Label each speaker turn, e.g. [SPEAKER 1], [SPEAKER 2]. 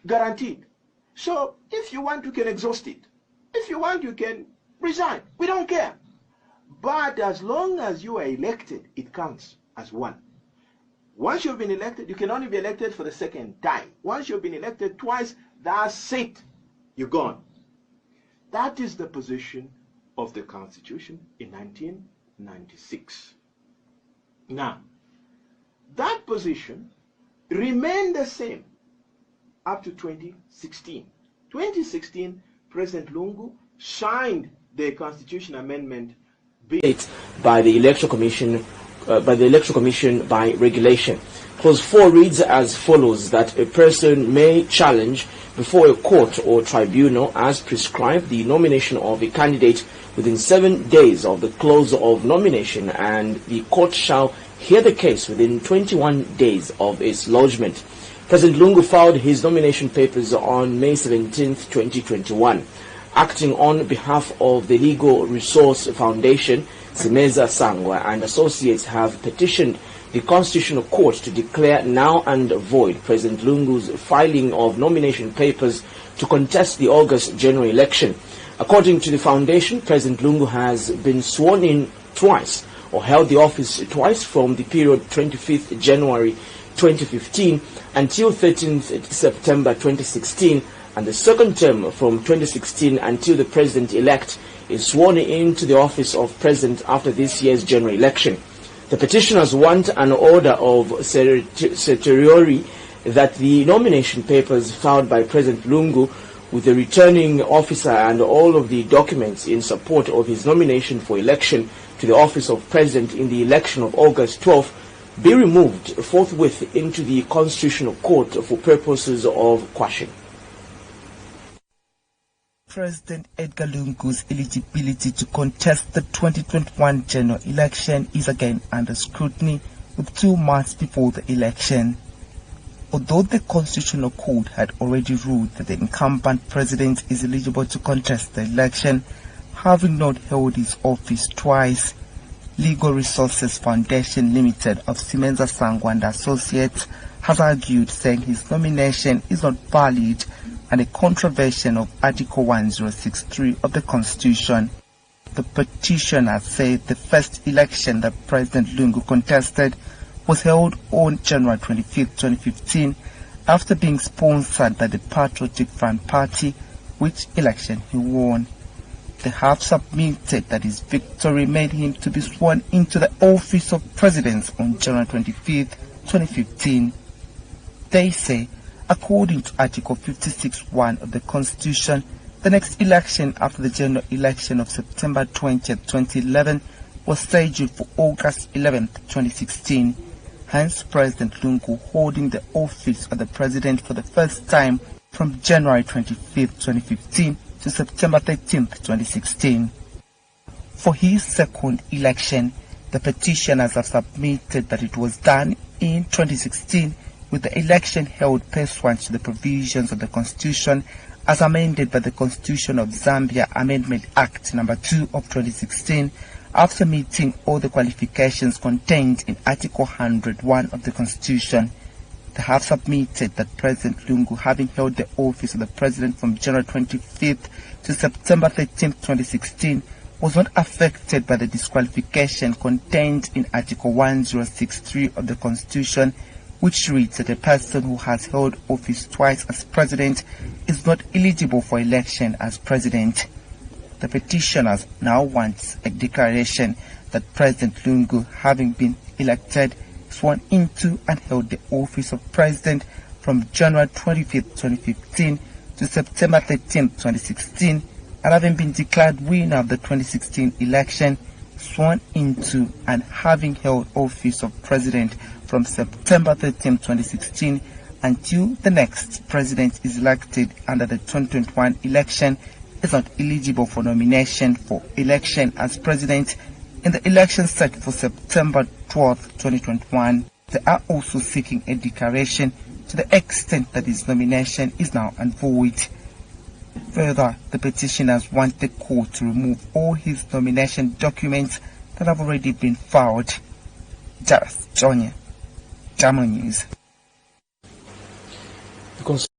[SPEAKER 1] guaranteed. So if you want, you can exhaust it. If you want, you can resign. We don't care. But as long as you are elected, it counts as one. Once you've been elected, you can only be elected for the second time. Once you've been elected twice, that's it. You're gone. That is the position of the Constitution in 1996. Now, that position remained the same up to 2016. 2016, President Lungu signed the Constitution Amendment
[SPEAKER 2] by the Electoral Commission by regulation. Clause 4 reads as follows: that a person may challenge before a court or tribunal as prescribed the nomination of a candidate within 7 days of the close of nomination, and the court shall hear the case within 21 days of its lodgement. President Lungu filed his nomination papers on May 17, 2021. Acting on behalf of the Legal Resource Foundation, John Sangwa and associates have petitioned the Constitutional Court to declare null and void President Lungu's filing of nomination papers to contest the August general election. According to the foundation, President Lungu has been sworn in twice or held the office twice from the period 25th January 2015 until 13th September 2016, and the second term from 2016 until the president-elect is sworn into the office of president after this year's general election. The petitioners want an order of certiorari that the nomination papers filed by President Lungu with the returning officer and all of the documents in support of his nomination for election to the office of president in the election of August 12th be removed forthwith into the Constitutional Court for purposes of quashing.
[SPEAKER 3] President Edgar Lungu's eligibility to contest the 2021 general election is again under scrutiny with 2 months before the election. Although the Constitutional Court had already ruled that the incumbent president is eligible to contest the election, having not held his office twice, Legal Resources Foundation Limited of John Sangwa and Associates has argued, saying his nomination is not valid and a contravention of Article 1063 of the Constitution. The petitioners say the first election that President Lungu contested was held on January 25, 2015, after being sponsored by the Patriotic Front Party, which election he won. They have submitted that his victory made him to be sworn into the office of president on January 25, 2015. They say, according to Article 56(1) of the Constitution, the next election after the general election of September 20, 2011 was scheduled for August 11, 2016. Hence, President Lungu holding the office of the president for the first time from January 25, 2015 to September 13, 2016. For his second election, the petitioners have submitted that it was done in 2016 with the election held pursuant to the provisions of the Constitution as amended by the Constitution of Zambia Amendment Act No. 2 of 2016, after meeting all the qualifications contained in Article 101 of the Constitution. They have submitted that President Lungu, having held the office of the President from January 25th to September 13th, 2016, was not affected by the disqualification contained in Article 1063 of the Constitution, which reads that a person who has held office twice as President is not eligible for election as President. The petitioners now want a declaration that President Lungu, having been elected, sworn into and held the office of President from January 25, 2015 to September 13, 2016, and having been declared winner of the 2016 election, sworn into and having held office of President from September 13, 2016 until the next President is elected under the 2021 election, is not eligible for nomination for election as President in the election set for September 12, 2021. They are also seeking a declaration to the extent that his nomination is now void. Further, the petitioners want the court to remove all his nomination documents that have already been filed. Jareth Jonya, German News.